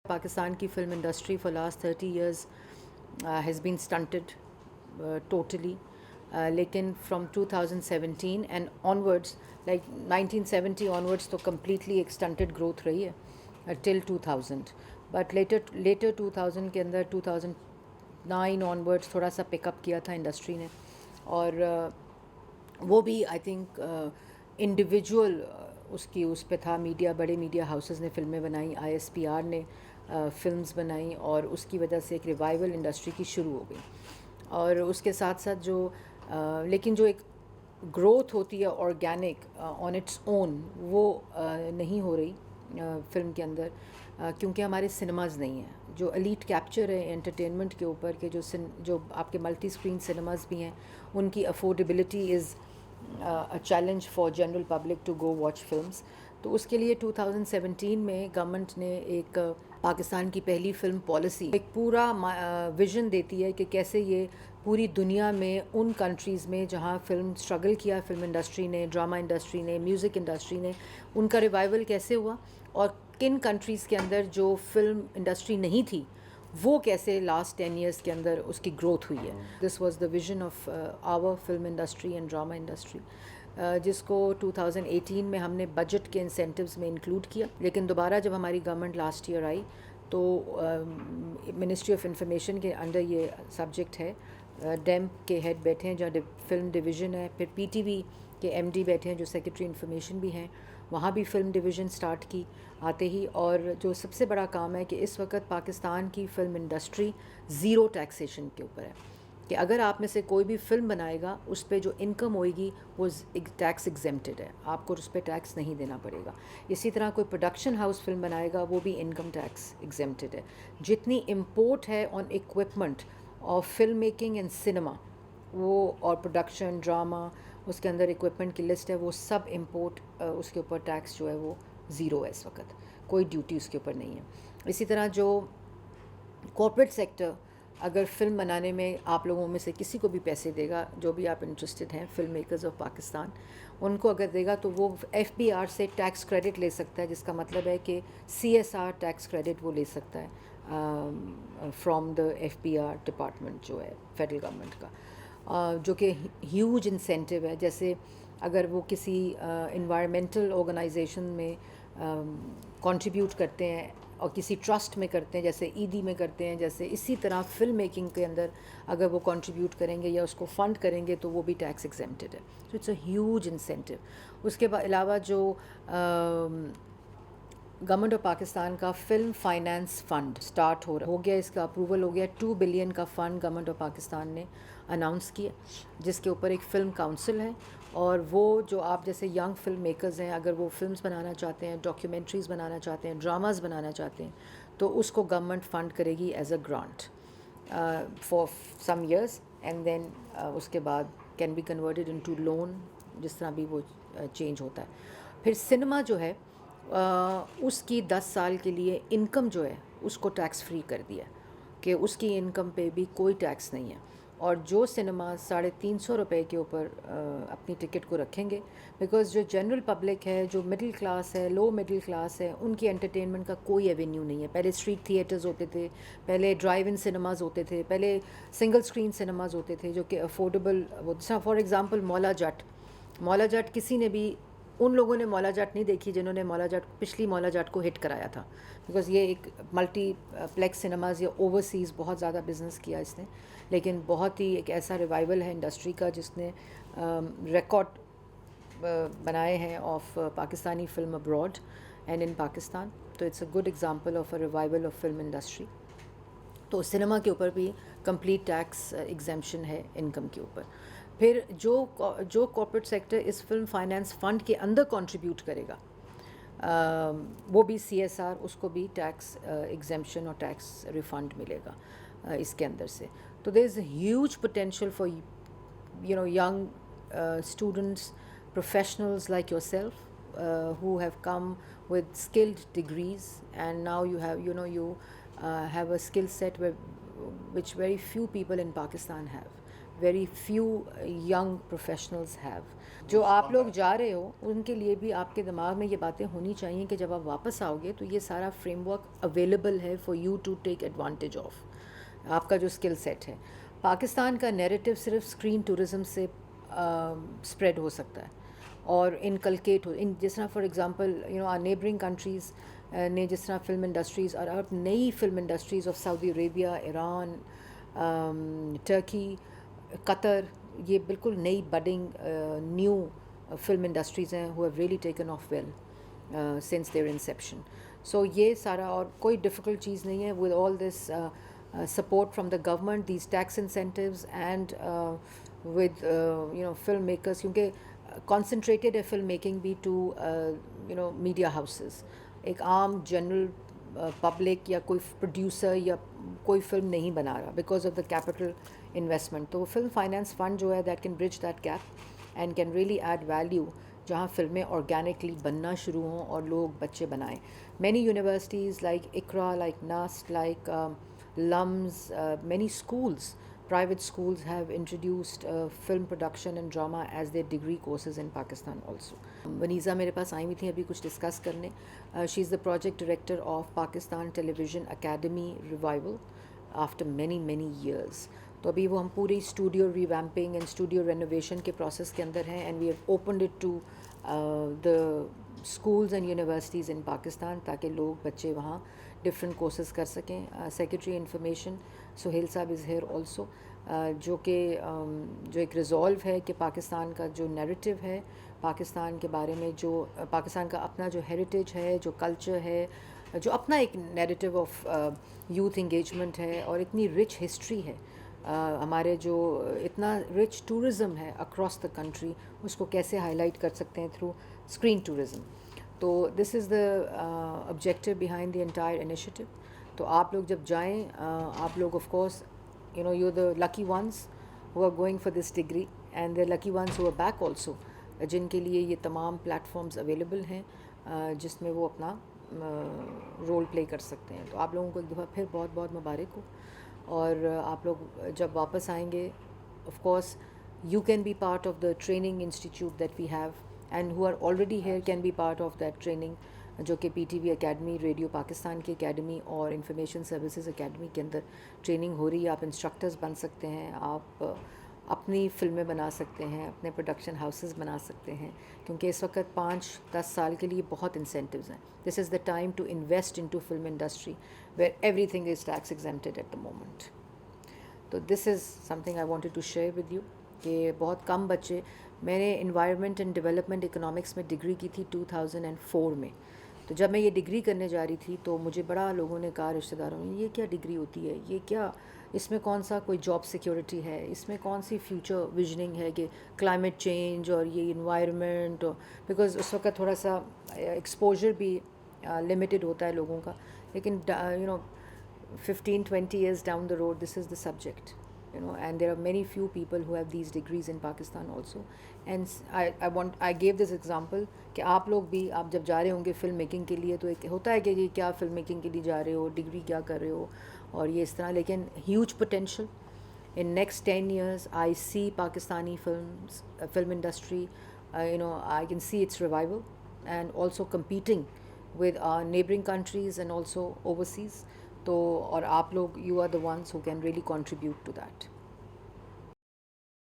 Pakistan ki film industry for last 30 years has been stunted totally. Lekin from 2017 and onwards, like 1970 onwards, तो completely एक stunted growth रही है till 2000. But later 2000 के अंदर 2009 onwards थोड़ा सा pick up किया था industry ने, और वो भी आई थिंक इंडिविजुअल उसकी उस पे था. मीडिया, बड़े मीडिया हाउसेस ने फिल्में बनाई, ISPR ने फिल्म्स बनाई, और उसकी वजह से एक रिवाइवल इंडस्ट्री की शुरू हो गई. और उसके साथ साथ जो लेकिन जो एक ग्रोथ होती है ऑर्गेनिक ऑन इट्स ओन, वो नहीं हो रही फ़िल्म के अंदर, क्योंकि हमारे सिनेमाज़ नहीं हैं. जो एलीट कैप्चर है एंटरटेनमेंट के ऊपर के जो आपके मल्टी स्क्रीन सिनेमाज़ भी हैं, उनकी affordability is a challenge for general public to go watch films. तो उसके लिए 2017 में गवर्नमेंट ने एक पाकिस्तान की पहली फ़िल्म पॉलिसी, एक पूरा विज़न देती है कि कैसे ये पूरी दुनिया में उन कंट्रीज़ में जहाँ फ़िल्म स्ट्रगल किया, फ़िल्म इंडस्ट्री ने, ड्रामा इंडस्ट्री ने, म्यूज़िक इंडस्ट्री ने, उनका रिवाइवल कैसे हुआ, और किन कंट्रीज़ के अंदर जो फ़िल्म इंडस्ट्री नहीं थी वो कैसे लास्ट 10 ईयर्स के अंदर उसकी ग्रोथ हुई है. This was the vision of our film industry and drama industry, जिसको 2018 में हमने बजट के इंसेंटिव्स में इंक्लूड किया. लेकिन दोबारा जब हमारी गवर्नमेंट लास्ट ईयर आई तो मिनिस्ट्री ऑफ इंफॉर्मेशन के अंडर ये सब्जेक्ट है. डेम के हेड बैठे हैं जहाँ फिल्म डिवीज़न है, फिर PTV के MD बैठे हैं जो सेक्रेटरी इंफॉर्मेशन भी हैं, वहाँ भी फ़िल्म डिवीज़न स्टार्ट की आते ही. और जो सबसे बड़ा काम है कि इस वक्त पाकिस्तान की फ़िल्म इंडस्ट्री ज़ीरो टैक्सेशन के ऊपर है, कि अगर आप में से कोई भी फ़िल्म बनाएगा उस पर जो इनकम होएगी वो टैक्स एग्जेम्प्टेड है, आपको उस पर टैक्स नहीं देना पड़ेगा. इसी तरह कोई प्रोडक्शन हाउस फिल्म बनाएगा वो भी इनकम टैक्स एग्जेम्प्टेड है. जितनी इम्पोर्ट है on equipment of film making and cinema, वो और प्रोडक्शन ड्रामा, उसके अंदर इक्विपमेंट की लिस्ट है, वो सब इंपोर्ट, उसके ऊपर टैक्स जो है वो ज़ीरो है इस वक्त, कोई ड्यूटी उसके ऊपर नहीं है. इसी तरह जो कॉर्पोरेट सेक्टर अगर फ़िल्म बनाने में आप लोगों में से किसी को भी पैसे देगा, जो भी आप इंटरेस्टेड हैं फिल्म मेकर्स ऑफ पाकिस्तान, उनको अगर देगा तो वो FBR से टैक्स क्रेडिट ले सकता है, जिसका मतलब है कि CSR टैक्स क्रेडिट वो ले सकता है फ्रॉम द FBR डिपार्टमेंट जो है फेडरल गवर्नमेंट का, जो कि ह्यूज इंसेंटिव है. जैसे अगर वो किसी इन्वायरमेंटल ऑर्गेनाइजेशन में कंट्रीब्यूट करते हैं और किसी ट्रस्ट में करते हैं, जैसे ED में करते हैं, जैसे इसी तरह फिल्म मेकिंग के अंदर अगर वो कंट्रीब्यूट करेंगे या उसको फ़ंड करेंगे तो वो भी टैक्स एग्जेम्प्टेड है. So it's a huge incentive. उसके अलावा जो गवर्नमेंट ऑफ पाकिस्तान का फ़िल्म फाइनेंस फ़ंड स्टार्ट हो गया, इसका अप्रूवल हो गया. 2 बिलियन का फ़ंड गवर्नमेंट ऑफ पाकिस्तान ने अनाउंस किया, जिसके ऊपर एक फ़िल्म काउंसिल है, और वो जो आप जैसे यंग फिल्म मेकर्स हैं, अगर वो फिल्म्स बनाना चाहते हैं, डॉक्यूमेंट्रीज़ बनाना चाहते हैं, ड्रामाज़ बनाना चाहते हैं, तो उसको गवर्नमेंट फ़ंड करेगी as a grant for some years, and then उसके बाद can be converted into loan, जिस तरह भी वो चेंज होता है. फिर सिनेमा जो है उसकी 10 साल के लिए इनकम जो है उसको टैक्स फ्री कर दिया, कि उसकी इनकम पे भी कोई टैक्स नहीं है. और जो सिनेमा 350 रुपये के ऊपर अपनी टिकट को रखेंगे, बिकॉज़ जो जनरल पब्लिक है, जो मिडिल क्लास है, लो मिडिल क्लास है, उनकी एंटरटेनमेंट का कोई एवेन्यू नहीं है. पहले स्ट्रीट थिएटर्स होते थे, पहले ड्राइव इन सिनेमाज़ होते थे, पहले सिंगल स्क्रीन सिनेमाज़ होते थे जो कि अफोर्डेबल. वो फॉर एग्ज़ाम्पल मौला जट किसी ने भी, उन लोगों ने मौला जाट नहीं देखी जिन्होंने पिछली मौला जाट को हिट कराया था, बिकॉज़ ये एक मल्टीप्लेक्स सिनेमाज़ या ओवरसीज़ बहुत ज़्यादा बिज़नेस किया इसने. लेकिन बहुत ही एक ऐसा रिवाइवल है इंडस्ट्री का जिसने रिकॉर्ड बनाए हैं of Pakistani film abroad and in Pakistan. तो it's a good example of a revival of film industry. तो सिनेमा के ऊपर भी कंप्लीट टैक्स एग्जेम्पशन है इनकम के ऊपर. फिर जो कॉर्पोरेट सेक्टर इस फिल्म फाइनेंस फ़ंड के अंदर कंट्रीब्यूट करेगा, वो भी CSR, उसको भी टैक्स एग्जेम्पशन और टैक्स रिफ़ंड मिलेगा इसके अंदर से. तो there is a huge potential for young students, professionals like yourself, who have come with skilled degrees, and now you have a skill set which very few people in Pakistan have. very few young professionals have. جو آپ لوگ جا رہے ہو ان کے لیے بھی آپ کے دماغ میں یہ باتیں ہونی چاہیے کہ جب آپ واپس آؤ گے تو یہ سارا فریم ورک اویلیبل ہے for you to take advantage of آپ کا جو اسکل سیٹ ہے. پاکستان کا نیریٹو صرف اسکرین ٹورزم سے اسپریڈ ہو سکتا ہے اور انکلکیٹ ہو جس طرح for example our neighbouring countries نے جس طرح فلم انڈسٹریز اور اب نئی film industries of Saudi Arabia, Iran, Turkey, Qatar, یہ بالکل نئی بڈنگ نیو فلم انڈسٹریز ہیں who have really taken off well since their inception. سو یہ سارا اور کوئی ڈفیکلٹ چیز نہیں ہے with all this support from the government, these tax incentives and with film makers کیونکہ concentrated ہے فلم میکنگ بھی ٹو میڈیا ہاؤسز. ایک عام جنرل پبلک یا کوئی پروڈیوسر یا کوئی فلم نہیں بنا رہا because of the capital investment. تو فلم فائنانس فنڈ جو ہے that can bridge that gap and can really add value جہاں فلمیں آرگینکلی بننا شروع ہوں اور لوگ بچے بنائیں. Many universities like Iqra, like NUST, like LUMS, many schools, private schools have introduced film production and drama as their degree courses in Pakistan also. Vaneeza میرے پاس آئی ہوئی تھیں ابھی کچھ ڈسکس کرنے. She is the project director of Pakistan television academy revival after many many years. تو ابھی وہ ہم پوری studio revamping and studio renovation کے پروسیس کے اندر ہیں and we have opened it to the schools and universities in Pakistan تاکہ لوگ بچے وہاں ڈفرینٹ کورسز کر سکیں. سیکرٹری انفارمیشن سہیل صاحب از ہیئر آلسو، جو ایک ریزالو ہے کہ پاکستان کا جو نیریٹو ہے، پاکستان کے بارے میں جو پاکستان کا اپنا جو ہیریٹیج ہے، جو کلچر ہے، جو اپنا ایک نیریٹو آف یوتھ انگیجمنٹ ہے اور اتنی رچ ہسٹری ہے ہمارے، جو اتنا رچ ٹورزم ہے اکراس دا کنٹری، اس کو کیسے ہائی لائٹ کر سکتے ہیں تھرو اسکرین ٹورزم. تو this is the objective behind the entire initiative. تو آپ لوگ جب جائیں، آپ لوگ of course you're the lucky ones who are going for this degree and the lucky ones who are back also جن کے لیے یہ تمام پلیٹفارمز اویلیبل ہیں جس میں وہ اپنا رول پلے کر سکتے ہیں. تو آپ لوگوں کو ایک دفعہ پھر بہت بہت مبارک ہو. اور آپ لوگ جب واپس آئیں گے of course you can be part of the training institute that we have and who are already here can be part of that training جو کہ P T V academy, radio Pakistan کی اکیڈمی اور انفارمیشن سروسز اکیڈمی کے اندر training ہو رہی ہے. آپ instructors بن سکتے ہیں، آپ اپنی فلمیں بنا سکتے ہیں، اپنے پروڈکشن ہاؤسز بنا سکتے ہیں کیونکہ اس وقت 5-10 سال کے لیے بہت انسینٹیوز ہیں. This is the time to invest into film industry where everything is tax exempted at the moment. تو this is something I wanted to share with you کہ بہت کم بچے. میں نے انوائرمنٹ اینڈ ڈیولپمنٹ اکنامکس میں degree کی تھی 2004 میں. تو جب میں یہ ڈگری کرنے جا رہی تھی تو مجھے بڑا لوگوں نے کہا، رشتہ داروں نے، یہ کیا ڈگری ہوتی ہے، یہ کیا، اس میں کون سا کوئی جاب سیکیورٹی ہے، اس میں کون سی فیوچر ویژننگ ہے کہ کلائمیٹ چینج اور یہ انوائرمنٹ. بیکاز اس وقت تھوڑا سا ایکسپوجر بھی لمیٹڈ ہوتا ہے لوگوں کا. لیکن 15-20 years down the road this is the subject, and there are many few people who have these degrees in Pakistan also. And I gave this example کہ آپ لوگ بھی آپ جب جا رہے ہوں گے فلم میکنگ کے لیے تو ایک ہوتا ہے کہ یہ کیا فلم میکنگ کے لیے جا رہے ہو، ڈگری کیا کر رہے ہو اور یہ اس طرح. لیکن huge potential in next 10 years. I see Pakistani film industry, I can see its revival and also competing with our neighboring countries and also overseas. تو اور آپ لوگ you are the ones who can really contribute to that.